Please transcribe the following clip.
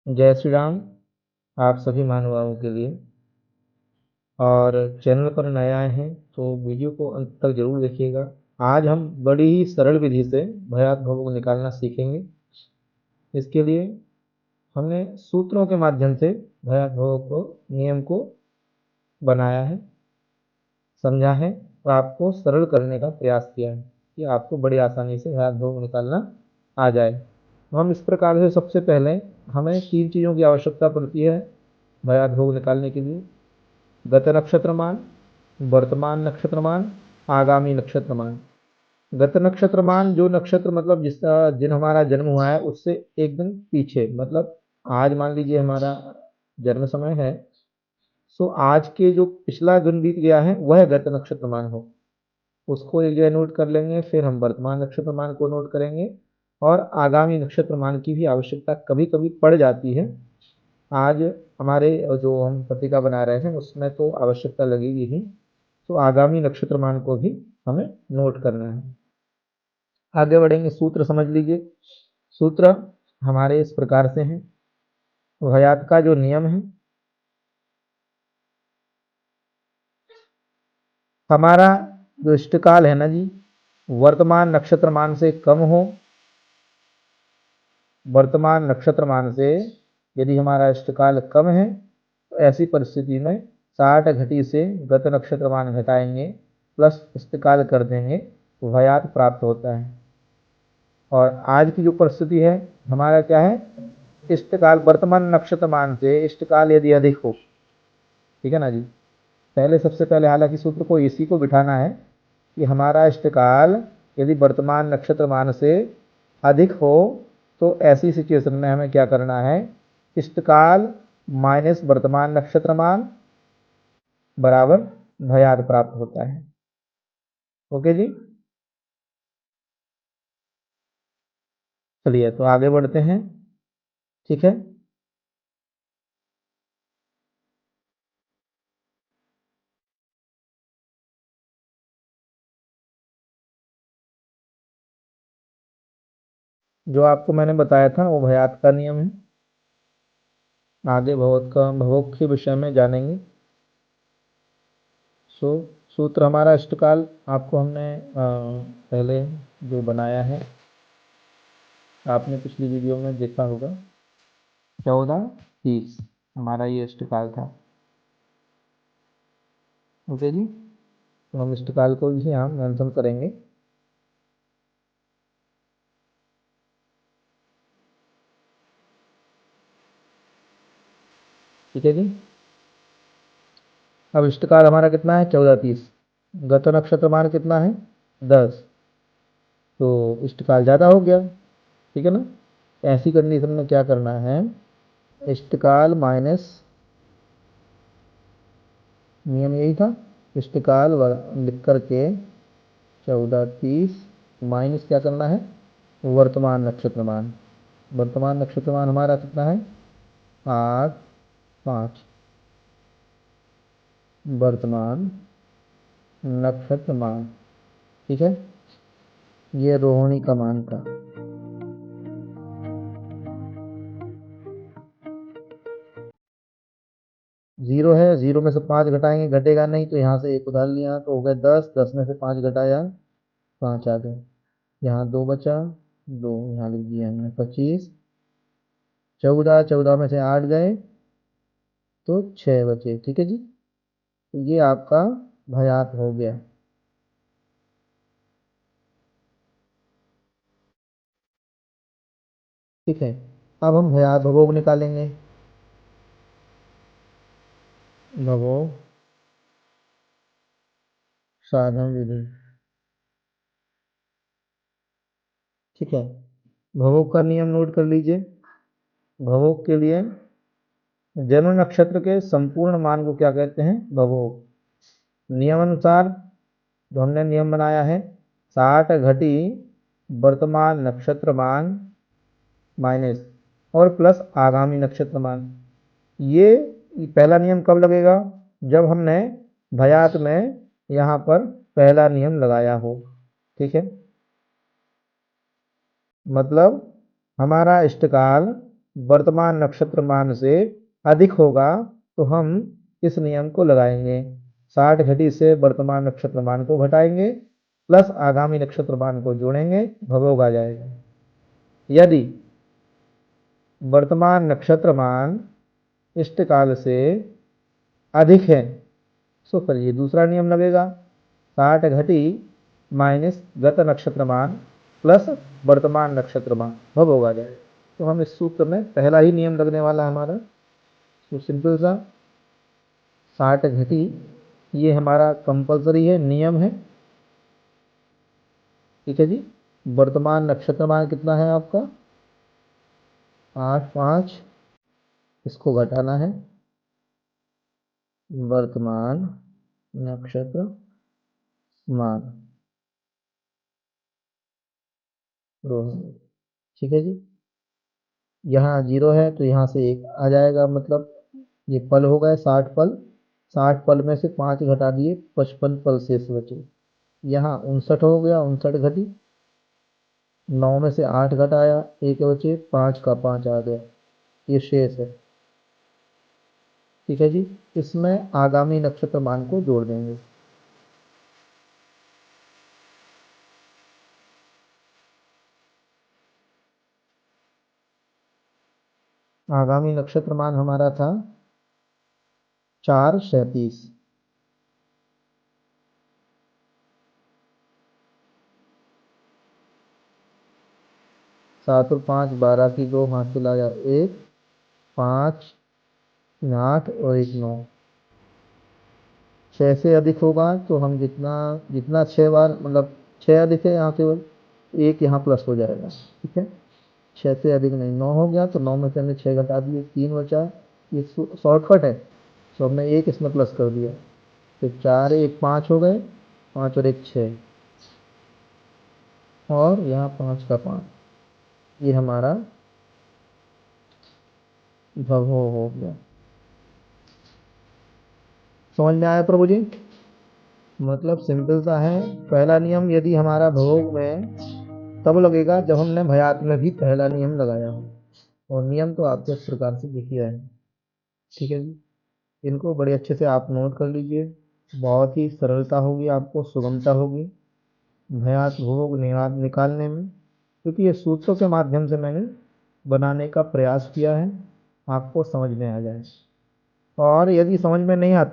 जय श्री राम। आप सभी महानुभावों के लिए। और चैनल पर नए आए हैं तो वीडियो को अंत तक जरूर देखिएगा। आज हम बड़ी ही सरल विधि से भयात भवों को निकालना सीखेंगे। इसके लिए हमने सूत्रों के माध्यम से भयात भवों को नियम को बनाया है, समझा है और आपको सरल करने का प्रयास किया है कि आपको बड़ी आसानी से भयात भव को निकालना आ जाए। तो हम इस प्रकार से सबसे पहले हमें 3 चीज़ों की आवश्यकता पड़ती है भयात भव निकालने के लिए। गत नक्षत्रमान, वर्तमान नक्षत्रमान, आगामी नक्षत्रमान। गत नक्षत्रमान जो नक्षत्र मतलब जिसका दिन हमारा जन्म हुआ है उससे एक दिन पीछे, मतलब आज मान लीजिए हमारा जन्म समय है, सो आज के जो पिछला दिन बीत गया है वह गत नक्षत्रमान हो, उसको एक जगह नोट कर लेंगे। फिर हम वर्तमान नक्षत्रमान को नोट करेंगे और आगामी नक्षत्रमान की भी आवश्यकता कभी कभी पड़ जाती है। आज हमारे जो हम पत्रिका बना रहे हैं उसमें तो आवश्यकता लगेगी ही, तो आगामी नक्षत्रमान को भी हमें नोट करना है। आगे बढ़ेंगे, सूत्र समझ लीजिए। सूत्र हमारे इस प्रकार से हैं। भयात का जो नियम है, हमारा जो इष्टकाल है ना जी, वर्तमान नक्षत्रमान से कम हो। वर्तमान नक्षत्रमान से यदि हमारा इष्टकाल कम है तो ऐसी परिस्थिति में 60 घटी से गत नक्षत्रमान घटाएंगे प्लस इष्टकाल कर देंगे तो भयात प्राप्त होता है। और आज की जो परिस्थिति है हमारा क्या है, इष्टकाल वर्तमान नक्षत्रमान से इष्टकाल यदि अधिक हो, ठीक है ना जी। पहले सबसे पहले हालांकि सूत्र को इसी को बिठाना है कि हमारा इष्टकाल यदि वर्तमान नक्षत्रमान से अधिक हो तो ऐसी सिचुएशन में हमें क्या करना है, इष्टकाल माइनस वर्तमान नक्षत्रमान बराबर भयात प्राप्त होता है। ओके जी, चलिए तो आगे बढ़ते हैं। ठीक है, जो आपको मैंने बताया था वो भयात का नियम है। आगे भवोक के विषय में जानेंगे। सो सूत्र हमारा इष्टकाल आपको हमने पहले जो बनाया है आपने पिछली वीडियो में देखा होगा, 14:30 हमारा ये इष्टकाल था। ओके जी, तो हम इष्टकाल को भी यहाँ मेंशन करेंगे। ठीक है जी, अब इष्टकाल हमारा कितना है, 14:30। गत नक्षत्रमान कितना है, 10। तो इष्टकाल ज़्यादा हो गया, ठीक है ना। ऐसी कंडीशन में क्या करना है, इष्टकाल माइनस, नियम यही था, इष्टकाल लिख करके 14:30 माइनस क्या करना है, वर्तमान नक्षत्रमान। वर्तमान नक्षत्रमान हमारा कितना है, 8:05। वर्तमान नक्षत्रमान, ठीक है, ये रोहिणी का मान था। जीरो है, जीरो में से 5 घटाएंगे, घटेगा नहीं तो यहाँ से एक उधार लिया तो हो गए 10, 10 में से 5 घटाया 5 आ गए। यहाँ 2 बचा, 2 यहाँ लिख दिया हमने, 25। 14, 14 में से 8 गए तो 6 बचे। ठीक है जी, तो ये आपका भयात हो गया। ठीक है, अब हम भयात भवोग निकालेंगे। भवोग साधन विधि, ठीक है। भवोग का नियम नोट कर लीजिए। भवोग के लिए जन्म नक्षत्र के संपूर्ण मान को क्या कहते हैं, भवोग। नियमानुसार जो हमने नियम बनाया है, 60 घटी वर्तमान नक्षत्र मान माइनस और प्लस आगामी नक्षत्र मान। ये पहला नियम कब लगेगा, जब हमने भयात में यहाँ पर पहला नियम लगाया हो। ठीक है, मतलब हमारा इष्टकाल वर्तमान नक्षत्र मान से अधिक होगा तो हम इस नियम को लगाएंगे। 60 घटी से वर्तमान नक्षत्र मान को घटाएंगे प्लस आगामी नक्षत्र मान को जोड़ेंगे, भवोग आ जाएगा। यदि वर्तमान नक्षत्र मान इष्टकाल से अधिक है तो फिर ये दूसरा नियम लगेगा। 60 घटी माइनस गत नक्षत्र मान प्लस वर्तमान नक्षत्र मान, भवोग आ जाएगा। तो हम इस सूत्र में पहला ही नियम लगने वाला है हमारा, तो सिंपल सा 60 घटी ये हमारा कंपलसरी है, नियम है। ठीक है जी। वर्तमान नक्षत्र मान कितना है आपका 8, 5, इसको घटाना है वर्तमान नक्षत्र मान। ठीक है जी। यहाँ 0 है तो यहाँ से 1 आ जाएगा, मतलब ये पल हो गए 60 पल। 60 पल में से 5 घटा दिए, 55 पल शेष बचे। यहाँ 59 हो गया, 59 घटी 9 में से 8 घटाया, 1 बचे, 5 का 5 आ गया, ये शेष है। ठीक है जी। इसमें आगामी नक्षत्र मान को जोड़ देंगे। आगामी नक्षत्र मान हमारा था 437। 7 और 5 12 की 2 हाथ चलाया 1, 5 8 और 1 9। 6 से अधिक होगा तो हम जितना जितना 6 बार, मतलब 6 अधिक है यहाँ केवल 1 यहाँ प्लस हो जाएगा। ठीक है। 6 से अधिक नहीं, 9 हो गया तो 9 में से हमने 6 घटा दिए, 3 बचा। ये शॉर्टकट है, तो हमने 1 इसमें प्लस कर दिया, फिर 4 1 5 हो गए, 5 और 1 6, और यहाँ 5 का 5, ये हमारा भव हो गया। समझ में आया प्रभु जी? मतलब सिंपल सा है। पहला नियम यदि हमारा भोग में तब लगेगा जब हमने भयात में भी पहला नियम लगाया हो, और नियम तो आपको इस प्रकार से दिख ही रहे हैं। ठीक है जी। इनको बड़े अच्छे से आप नोट कर लीजिए, बहुत ही सरलता होगी, आपको सुगमता होगी भयात भोग निकालने में, क्योंकि ये सूत्रों के माध्यम से मैंने बनाने का प्रयास किया है, आपको समझ में आ जाए। और यदि समझ में नहीं आता